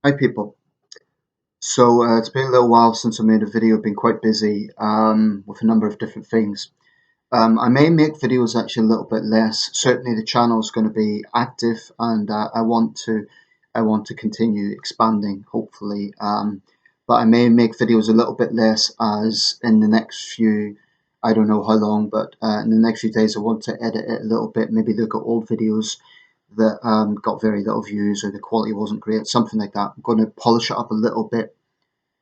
Hi people. It's been a little while since I made a video. I've been quite busy with a number of different things. I may make videos actually a little bit less. Certainly the channel is going to be active, and I want to continue expanding, hopefully. But I may make videos a little bit less, as in the next few, I don't know how long, but in the next few days I want to edit it a little bit. Maybe look at old videos that got very little views, or the quality wasn't great, something like that. I'm going to polish it up a little bit.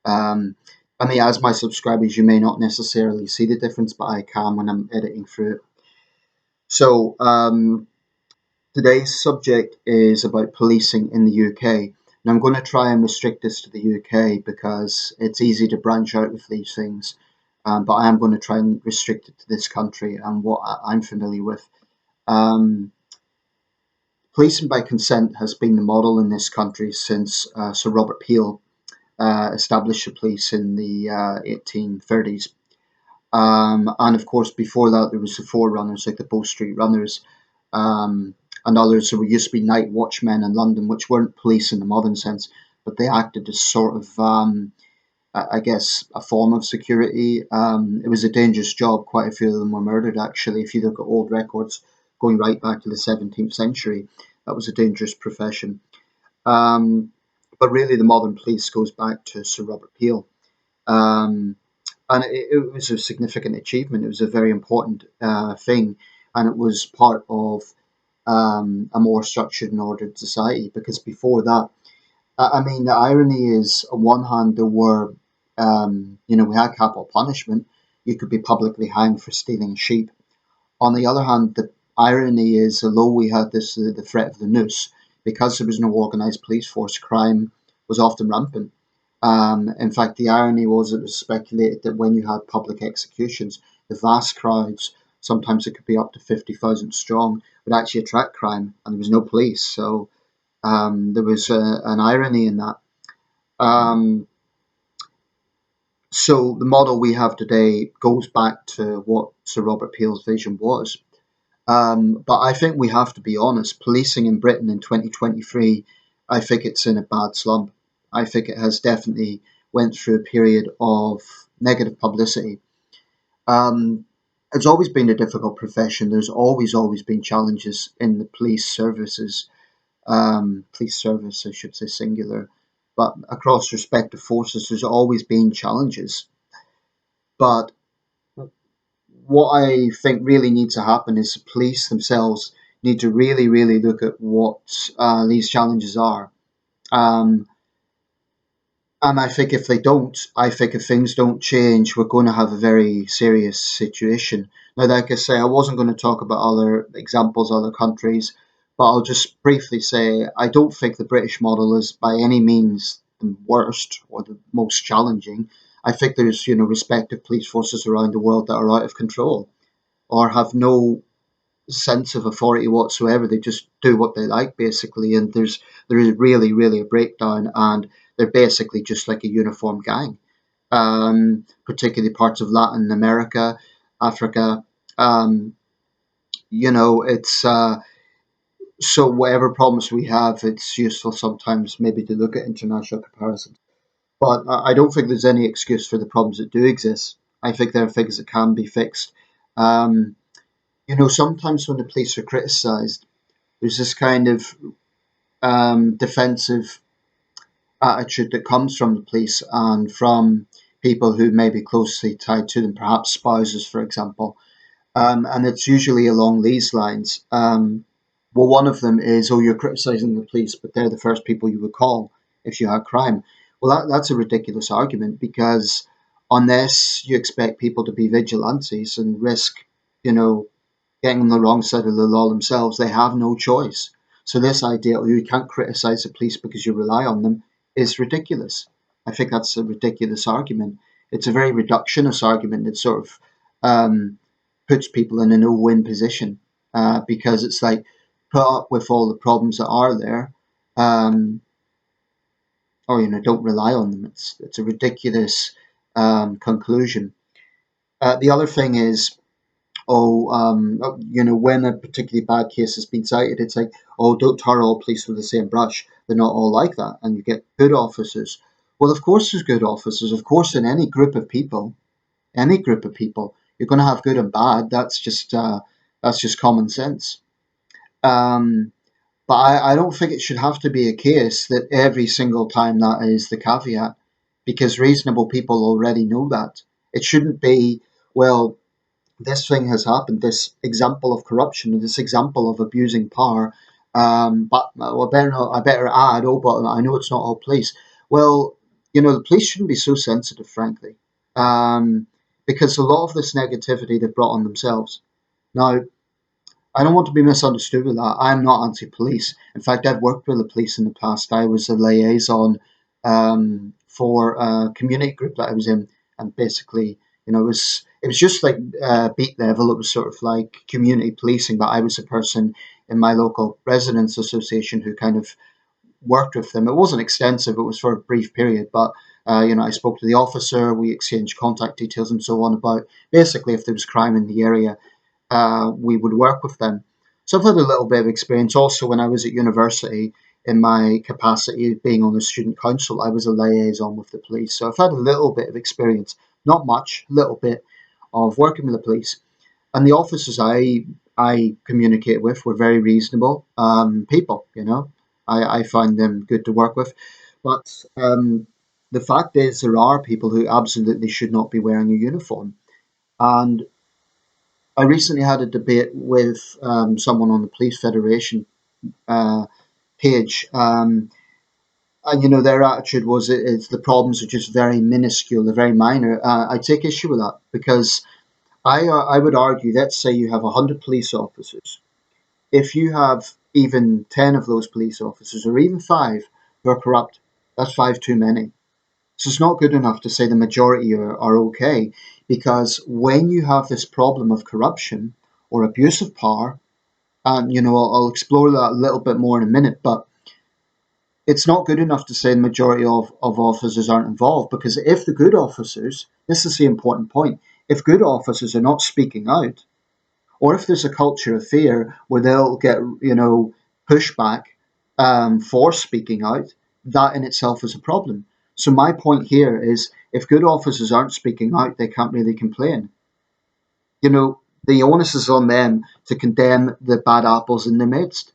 Um, as my subscribers, you may not necessarily see the difference, but I can when I'm editing through it. So, today's subject is about policing in the UK. And I'm going to try and restrict this to the UK because it's easy to branch out with these things. But I am going to try and restrict it to this country and what I'm familiar with. Um, Policing by consent has been the model in this country since Sir Robert Peel established the police in the 1830s. And of course, before that, there was the forerunners like the Bow Street Runners and others who used to be night watchmen in London, which weren't police in the modern sense, but they acted as sort of, I guess, a form of security. It was a dangerous job. Quite a few of them were murdered, actually. If you look at old records going right back to the 17th century, that was a dangerous profession. Um, but really, the modern police goes back to Sir Robert Peel. Um, and it was a significant achievement. It was a very important thing, and it was part of a more structured and ordered society. Because before that, the irony is, on one hand, there were, we had capital punishment. You could be publicly hanged for stealing sheep. On the other hand, the irony is, although we had this the threat of the noose, because there was no organised police force, crime was often rampant. In fact, the irony was, it was speculated that when you had public executions, the vast crowds, sometimes it could be up to 50,000 strong, would actually attract crime, and there was no police. So there was an irony in that. Um, so the model we have today goes back to what Sir Robert Peel's vision was. But I think we have to be honest. Policing in Britain in 2023, I think it's in a bad slump. I think it has definitely went through a period of negative publicity. Um, it's always been a difficult profession. There's always been challenges in the police service, I should say singular, but across respective forces, there's always been challenges. But what I think really needs to happen is the police themselves need to really look at what these challenges are. Um, and I think if they don't, I think if things don't change, we're going to have a very serious situation. Now, like I say, I wasn't going to talk about other examples, other countries, but I'll just briefly say I don't think the British model is by any means the worst or the most challenging. I think there's, respective police forces around the world that are out of control or have no sense of authority whatsoever. They just do what they like, basically, and there is really a breakdown, and they're basically just like a uniform gang. Particularly parts of Latin America, Africa. Um, it's so whatever problems we have, it's useful sometimes maybe to look at international comparisons. But I don't think there's any excuse for the problems that do exist. I think there are things that can be fixed. Um, sometimes when the police are criticised, there's this kind of defensive attitude that comes from the police and from people who may be closely tied to them, perhaps spouses, for example. And it's usually along these lines. Well, one of them is, oh, you're criticising the police, but they're the first people you would call if you had crime. Well, that's a ridiculous argument, because unless you expect people to be vigilantes and risk, you know, getting on the wrong side of the law themselves, they have no choice. So this idea that you can't criticize the police because you rely on them is ridiculous. I think that's a ridiculous argument. It's a very reductionist argument that sort of puts people in a no-win position, because it's like, put up with all the problems that are there, um, or don't rely on them. It's a ridiculous conclusion. The other thing is, when a particularly bad case has been cited, it's like, oh, don't tar all police with the same brush. They're not all like that. And you get good officers. Well, of course, there's good officers. Of course, in any group of people, you're going to have good and bad. That's just common sense. Um, but I don't think it should have to be a case that every single time that is the caveat, because reasonable people already know that. It shouldn't be, well, this thing has happened, this example of corruption, this example of abusing power. But well, I better add, oh, but I know it's not all police. Well, the police shouldn't be so sensitive, frankly, um, because a lot of this negativity they've brought on themselves. Now, I don't want to be misunderstood with that. I'm not anti-police. In fact, I've worked with the police in the past. I was a liaison for a community group that I was in, and basically, it was just like beat level. It was sort of like community policing, but I was a person in my local residents association who kind of worked with them. It wasn't extensive. It was for a brief period, but I spoke to the officer. We exchanged contact details and so on about basically if there was crime in the area, we would work with them. So I've had a little bit of experience. Also, when I was at university, in my capacity of being on the student council, I was a liaison with the police. So I've had a little bit of experience, not much, a little bit of working with the police. And the officers I communicate with were very reasonable people. I find them good to work with. But the fact is, there are people who absolutely should not be wearing a uniform. And I recently had a debate with someone on the Police Federation uh, page, and their attitude was it's the problems are just very minuscule, they're very minor. I take issue with that because I would argue, let's say you have 100 police officers. If you have even 10 of those police officers, or even five, who are corrupt, that's five too many. So it's not good enough to say the majority are okay, because when you have this problem of corruption or abuse of power, and I'll explore that a little bit more in a minute, but it's not good enough to say the majority of officers aren't involved, because if the good officers, this is the important point, if good officers are not speaking out, or if there's a culture of fear where they'll get, pushback for speaking out, that in itself is a problem. So my point here is, if good officers aren't speaking out, they can't really complain. The onus is on them to condemn the bad apples in their midst.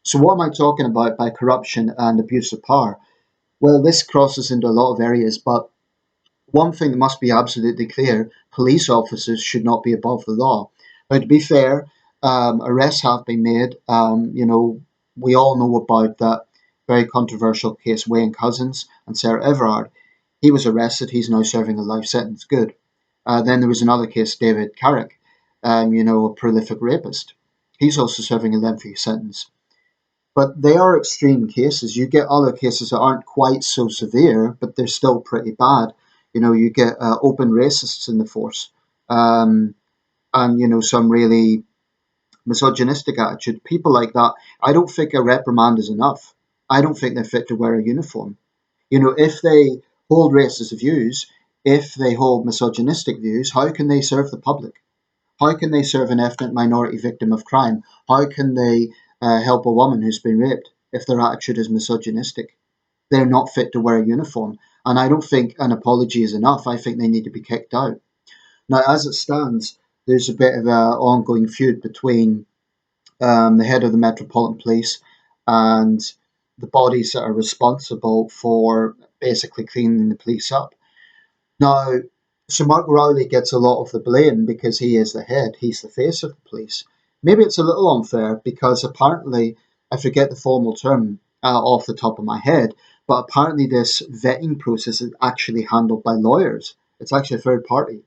So what am I talking about by corruption and abuse of power? Well, this crosses into a lot of areas, but one thing that must be absolutely clear: police officers should not be above the law. Now, to be fair, arrests have been made. We all know about that very controversial case, Wayne Couzens and Sarah Everard. He was arrested. He's now serving a life sentence. Good. Then there was another case, David Carrick, a prolific rapist. He's also serving a lengthy sentence. But they are extreme cases. You get other cases that aren't quite so severe, but they're still pretty bad. You get open racists in the force, and some really misogynistic attitude. People like that, I don't think a reprimand is enough. I don't think they're fit to wear a uniform. If they hold racist views, if they hold misogynistic views, how can they serve the public? How can they serve an ethnic minority victim of crime? How can they help a woman who's been raped if their attitude is misogynistic? They're not fit to wear a uniform. And I don't think an apology is enough. I think they need to be kicked out. Now, as it stands, there's a bit of an ongoing feud between the head of the Metropolitan Police and the bodies that are responsible for basically cleaning the police up. Now, Sir Mark Rowley gets a lot of the blame because he is the head, he's the face of the police. Maybe it's a little unfair because apparently, I forget the formal term off the top of my head, but apparently this vetting process is actually handled by lawyers. It's actually a third party.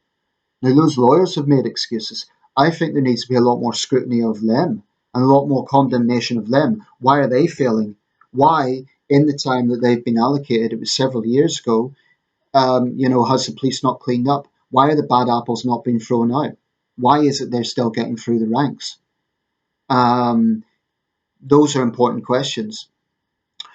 Now, those lawyers have made excuses. I think there needs to be a lot more scrutiny of them and a lot more condemnation of them. Why are they failing? Why, in the time that they've been allocated, it was several years ago, has the police not cleaned up? Why are the bad apples not being thrown out? Why is it they're still getting through the ranks? Um, those are important questions.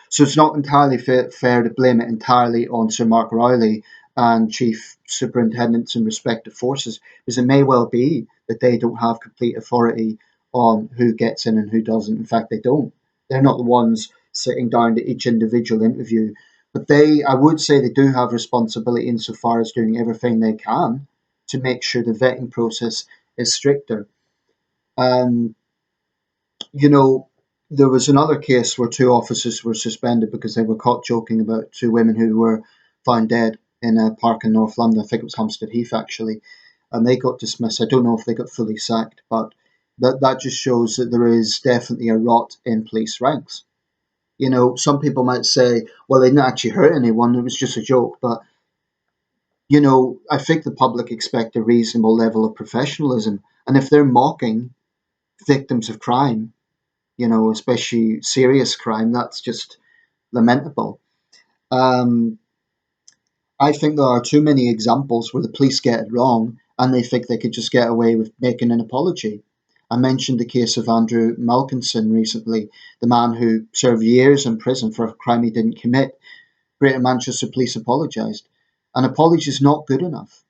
So it's not entirely fair to blame it entirely on Sir Mark Rowley and chief superintendents in respective forces, because it may well be that they don't have complete authority on who gets in and who doesn't. In fact, they don't. They're not the ones sitting down to each individual interview. But I would say they do have responsibility insofar as doing everything they can to make sure the vetting process is stricter. Um, you know, there was another case where two officers were suspended because they were caught joking about two women who were found dead in a park in North London. I think it was Hampstead Heath actually, and they got dismissed. I don't know if they got fully sacked, but that just shows that there is definitely a rot in police ranks. Some people might say, well, they didn't actually hurt anyone, it was just a joke. But, I think the public expect a reasonable level of professionalism. And if they're mocking victims of crime, especially serious crime, that's just lamentable. Um, I think there are too many examples where the police get it wrong and they think they could just get away with making an apology. I mentioned the case of Andrew Malkinson recently, the man who served years in prison for a crime he didn't commit. Greater Manchester Police apologised. An apology is not good enough.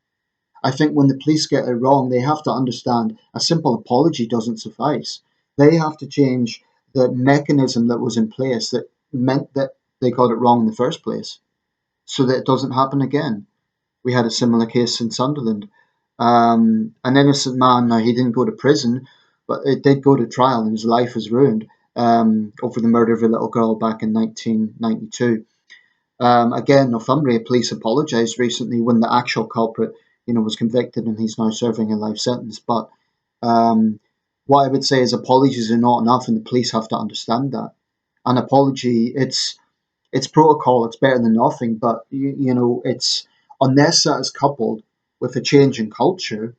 I think when the police get it wrong, they have to understand a simple apology doesn't suffice. They have to change the mechanism that was in place that meant that they got it wrong in the first place so that it doesn't happen again. We had a similar case in Sunderland. An innocent man, now he didn't go to prison, but it did go to trial and his life was ruined over the murder of a little girl back in 1992. Again, Northumbria police apologised recently when the actual culprit, was convicted and he's now serving a life sentence. But what I would say is apologies are not enough, and the police have to understand that. An apology, it's protocol, it's better than nothing, but it's unless that is coupled with a change in culture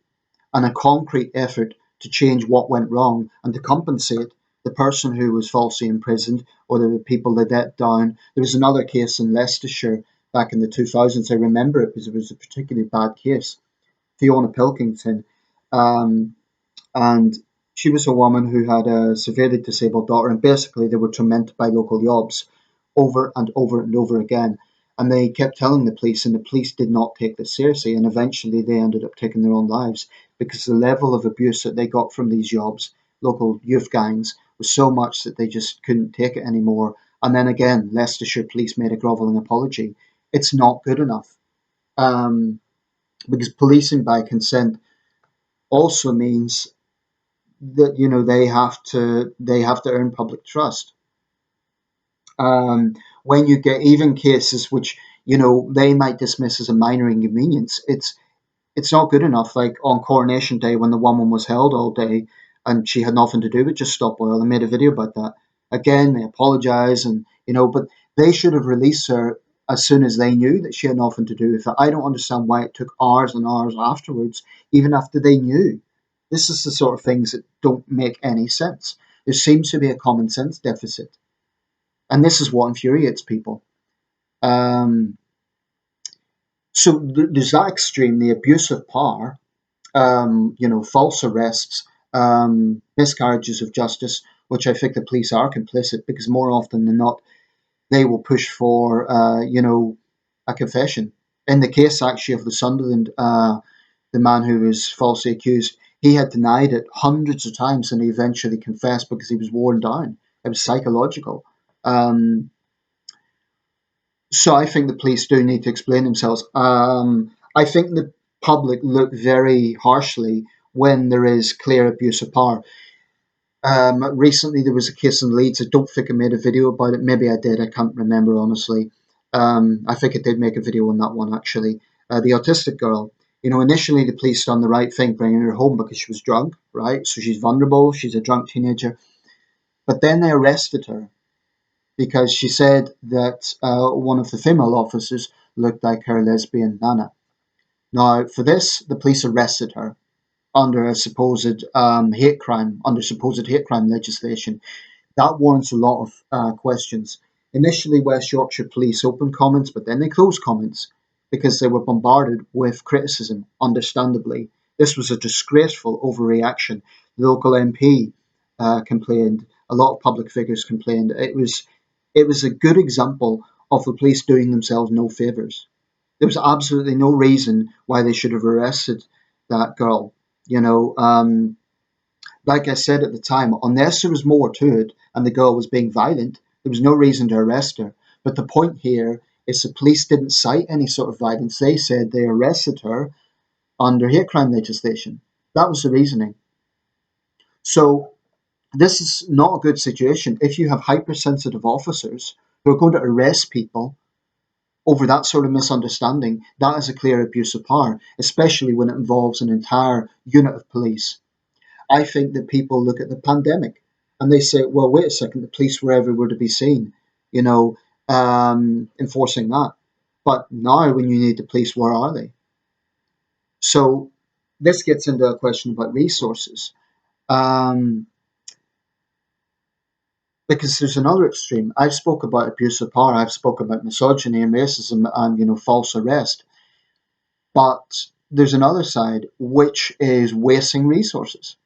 and a concrete effort to change what went wrong and to compensate the person who was falsely imprisoned or the people they let down. There was another case in Leicestershire back in the 2000s. I remember it because it was a particularly bad case. Fiona Pilkington, um, and she was a woman who had a severely disabled daughter, and basically they were tormented by local yobs over and over and over again. And they kept telling the police, and the police did not take this seriously. And eventually they ended up taking their own lives because the level of abuse that they got from these yobs, local youth gangs, was so much that they just couldn't take it anymore. And then again, Leicestershire police made a grovelling apology. It's not good enough. Um, because policing by consent also means that they have to earn public trust. When you get even cases which they might dismiss as a minor inconvenience, it's not good enough. Like on Coronation Day, when the woman was held all day and she had nothing to do with just stop oil, and made a video about that. Again, they apologise, and but they should have released her as soon as they knew that she had nothing to do with it. I don't understand why it took hours and hours afterwards, even after they knew. This is the sort of things that don't make any sense. There seems to be a common sense deficit. And this is what infuriates people. Um, so there's that extreme, the abuse of power, false arrests, miscarriages of justice, which I think the police are complicit because more often than not, they will push for, a confession. In the case actually of the Sunderland, the man who was falsely accused, he had denied it hundreds of times and he eventually confessed because he was worn down. It was psychological. Um, So I think the police do need to explain themselves. I think the public look very harshly when there is clear abuse of power. Recently, there was a case in Leeds. I don't think I made a video about it. Maybe I did. I can't remember honestly. I think I did make a video on that one actually. The autistic girl. Initially the police done the right thing, bringing her home because she was drunk, right? So she's vulnerable. She's a drunk teenager. But then they arrested her because she said that one of the female officers looked like her lesbian nana. Now, for this, the police arrested her under a supposed hate crime legislation. That warrants a lot of questions. Initially, West Yorkshire Police opened comments, but then they closed comments because they were bombarded with criticism, understandably. This was a disgraceful overreaction. The local MP complained, a lot of public figures complained. It was a good example of the police doing themselves no favours. There was absolutely no reason why they should have arrested that girl. You know, like I said at the time, unless there was more to it and the girl was being violent, there was no reason to arrest her. But the point here is the police didn't cite any sort of violence. They said they arrested her under hate crime legislation. That was the reasoning. So this is not a good situation. If you have hypersensitive officers who are going to arrest people over that sort of misunderstanding, that is a clear abuse of power, especially when it involves an entire unit of police. I think that people look at the pandemic and they say, well, wait a second, the police were everywhere to be seen, you know, enforcing that. But now, when you need the police, where are they? So this gets into a question about resources. Um, because there's another extreme. I've spoke about abuse of power, I've spoke about misogyny and racism and false arrest. But there's another side which is wasting resources.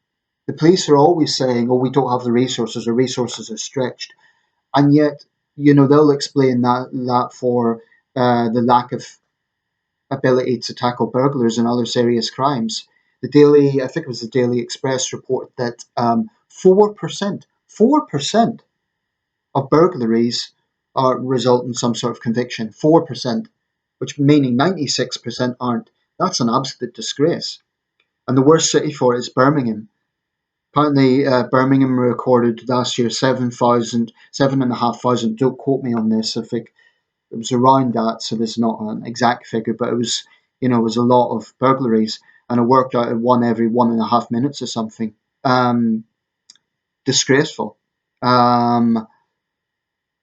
The police are always saying, "Oh, we don't have the resources. The resources are stretched," and yet, they'll explain that for the lack of ability to tackle burglars and other serious crimes. I think it was the Daily Express report that 4% of burglaries result in some sort of conviction. 4%, which meaning 96% aren't. That's an absolute disgrace. And the worst city for it is Birmingham. Apparently, Birmingham recorded last year 7,000, 7,500. Don't quote me on this. I think it was around that, so there's not an exact figure, but it was a lot of burglaries, and it worked out at one every 1.5 minutes or something. Um, Disgraceful. Um,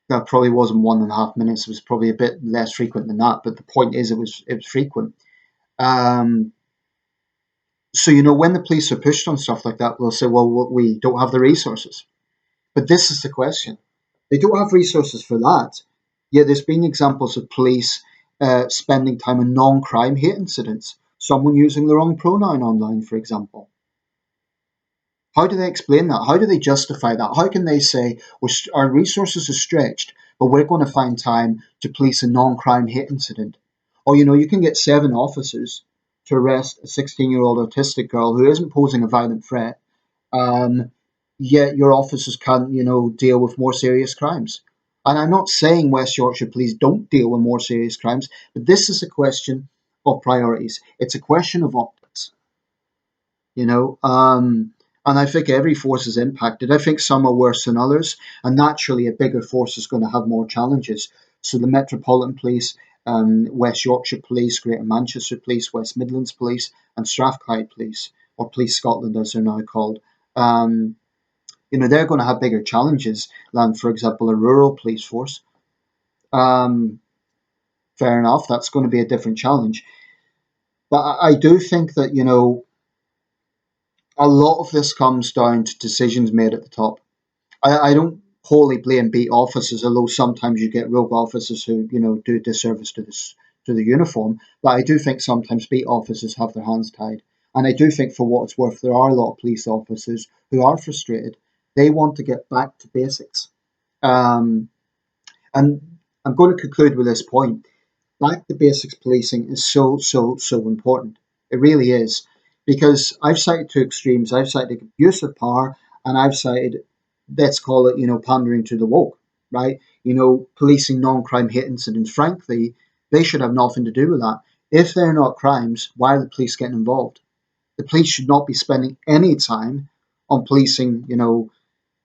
that probably wasn't 1.5 minutes. It was probably a bit less frequent than that, but the point is, it was frequent. Um, so when the police are pushed on stuff like that, they'll say, "Well, we don't have the resources." But this is the question. They don't have resources for that. Yet there's been examples of police spending time on non-crime hate incidents. Someone using the wrong pronoun online, for example. How do they explain that? How do they justify that? How can they say, well, our resources are stretched, but we're going to find time to police a non-crime hate incident? Or, you can get 7 officers to arrest a 16-year-old autistic girl who isn't posing a violent threat, um, yet your officers can't, deal with more serious crimes. And I'm not saying West Yorkshire Police don't deal with more serious crimes, but this is a question of priorities. It's a question of optics, you know. And I think every force is impacted. I think some are worse than others, and naturally, a bigger force is going to have more challenges. So the Metropolitan Police, West Yorkshire Police, Greater Manchester Police, West Midlands Police, and Strathclyde Police, or Police Scotland as they're now called, um, they're going to have bigger challenges than, for example, a rural police force. Um, Fair enough, that's going to be a different challenge. But I do think that, a lot of this comes down to decisions made at the top. I don't wholly blame beat officers, although sometimes you get rogue officers who, do disservice to the uniform. But I do think sometimes beat officers have their hands tied. And I do think, for what it's worth, there are a lot of police officers who are frustrated. They want to get back to basics. Um, and I'm going to conclude with this point. Back to basics policing is so, so, so important. It really is. Because I've cited two extremes. I've cited abuse of power, and I've cited, let's call it, pandering to the woke, right? Policing non-crime hate incidents. Frankly, they should have nothing to do with that. If they're not crimes, why are the police getting involved? The police should not be spending any time on policing,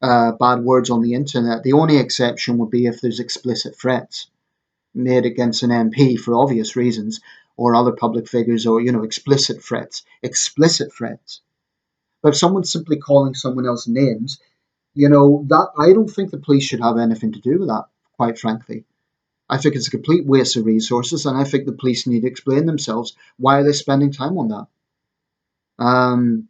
bad words on the internet. The only exception would be if there's explicit threats made against an MP for obvious reasons, or other public figures, or explicit threats. Explicit threats. But if someone's simply calling someone else names, that I don't think the police should have anything to do with that. Quite frankly, I think it's a complete waste of resources, and I think the police need to explain themselves. Why are they spending time on that? Um,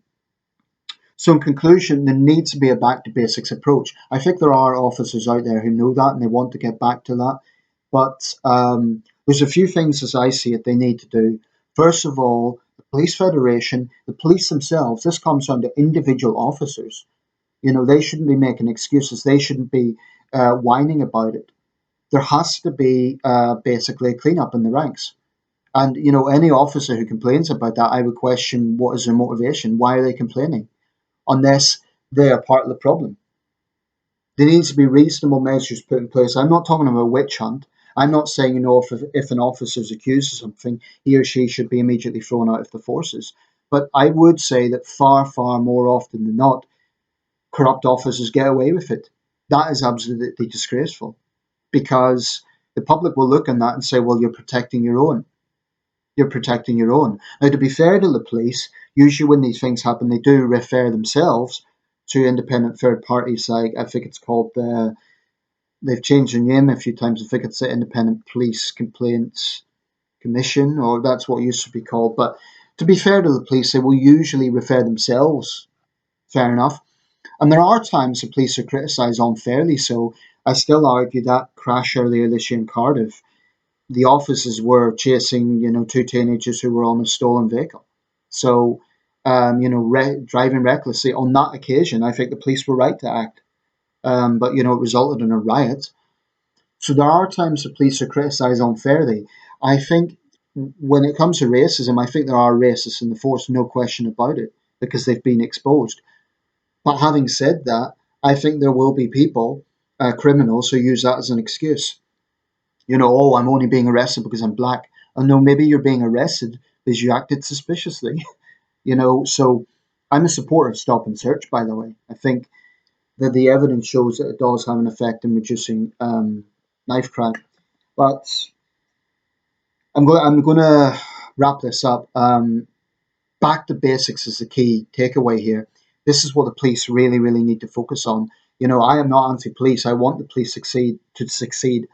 So, in conclusion, there needs to be a back to basics approach. I think there are officers out there who know that and they want to get back to that. But there's a few things, as I see it, they need to do. First of all, the police federation, the police themselves, this comes down to individual officers. They shouldn't be making excuses. They shouldn't be whining about it. There has to be basically a clean up in the ranks. And any officer who complains about that, I would question what is their motivation. Why are they complaining? Unless they are part of the problem. There needs to be reasonable measures put in place. I'm not talking about a witch hunt. I'm not saying, if an officer is accused of something, he or she should be immediately thrown out of the forces. But I would say that far, far more often than not, corrupt officers get away with it. That is absolutely disgraceful, because the public will look on that and say, well, you're protecting your own. You're protecting your own. Now, to be fair to the police, usually when these things happen, they do refer themselves to independent third parties. Like, I think it's called they've changed their name a few times. I think it's the Independent Police Complaints Commission, or that's what it used to be called. But to be fair to the police, they will usually refer themselves. Fair enough. And there are times the police are criticised unfairly. So I still argue that crash earlier this year in Cardiff, the officers were chasing, two teenagers who were on a stolen vehicle. So, driving recklessly on that occasion, I think the police were right to act. But it resulted in a riot. So there are times the police are criticised unfairly. I think when it comes to racism, I think there are racists in the force, no question about it, because they've been exposed. But having said that, I think there will be people, criminals, who use that as an excuse. Oh, I'm only being arrested because I'm black. And no, maybe you're being arrested because you acted suspiciously. So I'm a supporter of stop and search, by the way. I think that the evidence shows that it does have an effect in reducing knife crime. But I'm going to wrap this up. Back to basics is the key takeaway here. This is what the police really, really need to focus on. I am not anti-police. I want the police to succeed.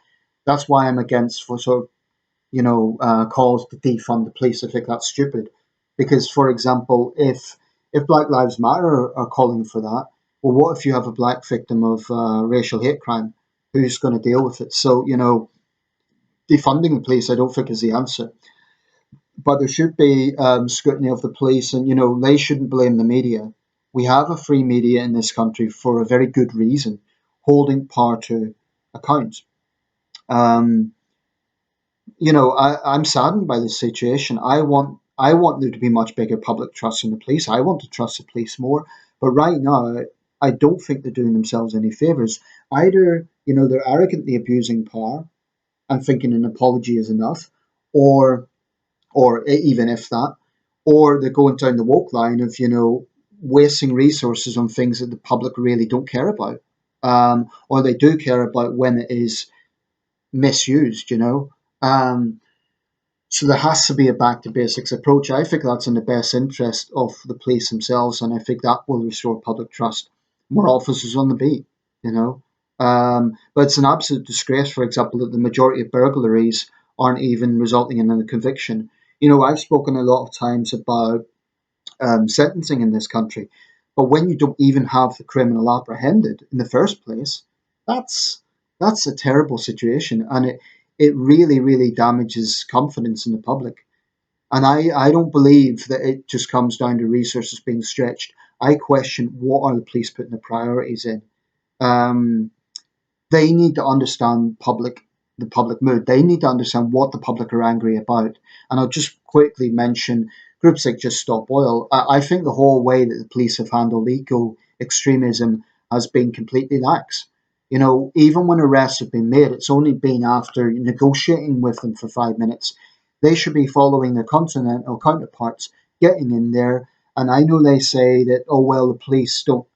That's why I'm against for sort of calls to defund the police. I think that's stupid. Because, for example, if Black Lives Matter are calling for that, well, what if you have a black victim of racial hate crime? Who's going to deal with it? So, defunding the police, I don't think is the answer. But there should be scrutiny of the police, and they shouldn't blame the media. We have a free media in this country for a very good reason, holding power to account. Um, I'm saddened by this situation. I want there to be much bigger public trust in the police. I want to trust the police more. But right now, I don't think they're doing themselves any favors. Either, they're arrogantly abusing power and thinking an apology is enough, or even if that, or they're going down the woke line of, wasting resources on things that the public really don't care about. Or they do care about when it is misused. Um, so there has to be a back to basics approach. I think that's in the best interest of the police themselves, and I think that will restore public trust. More officers on the beat. But it's an absolute disgrace, for example, that the majority of burglaries aren't even resulting in a conviction. I've spoken a lot of times about sentencing in this country, but when you don't even have the criminal apprehended in the first place, that's that's a terrible situation, and it really, really damages confidence in the public. And I don't believe that it just comes down to resources being stretched. I question, what are the police putting the priorities in. Um, they need to understand the public mood. They need to understand what the public are angry about. And I'll just quickly mention groups like Just Stop Oil. I think the whole way that the police have handled eco extremism has been completely lax. Even when arrests have been made, it's only been after negotiating with them for 5 minutes. They should be following their continental counterparts, getting in there. And I know they say that, oh, well, the police don't,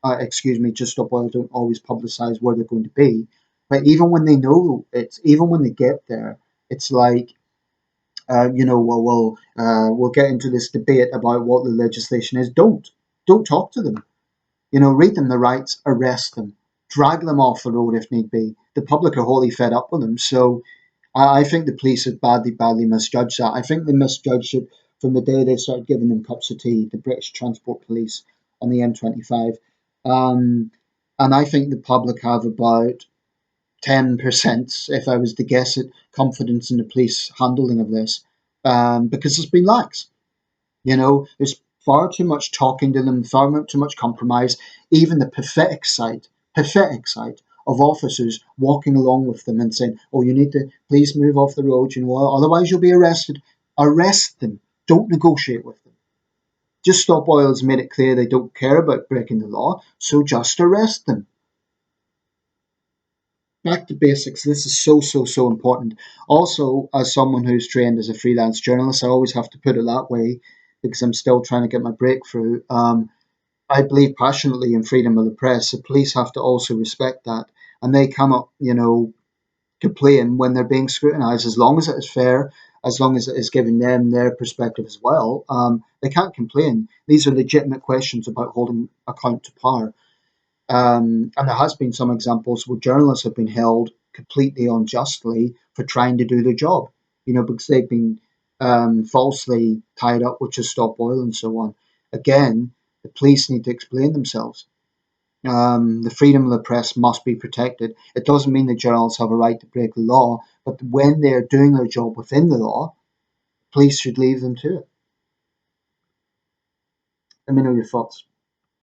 Just Stop Oil don't always publicise where they're going to be. But even when they know it, even when they get there, it's like, we'll get into this debate about what the legislation is. Don't talk to them. Read them the rights, arrest them, drag them off the road if need be. The public are wholly fed up with them. So I think the police have badly, badly misjudged that. I think they misjudged it from the day they started giving them cups of tea, the British Transport Police on the M25. Um, and I think the public have about 10%, if I was to guess it, confidence in the police handling of this, because it's been lax. There's far too much talking to them, far too much compromise. Even the pathetic sight of officers walking along with them and saying, "Oh, you need to please move off the road, otherwise you'll be arrested." Arrest them. Don't negotiate with them. Just Stop Oil has made it clear they don't care about breaking the law, so just arrest them. Back to basics. This is so important. Also, as someone who's trained as a freelance journalist, I always have to put it that way because I'm still trying to get my breakthrough. I believe passionately in freedom of the press. The police have to also respect that, and they cannot, complain when they're being scrutinised, as long as it is fair, as long as it is giving them their perspective as well. They can't complain. These are legitimate questions about holding account to power. And there has been some examples where journalists have been held completely unjustly for trying to do their job, because they've been falsely tied up with Just Stop Oil and so on. Again, the police need to explain themselves. The freedom of the press must be protected. It doesn't mean that journalists have a right to break the law, but when they're doing their job within the law, police should leave them to it. Let me know your thoughts.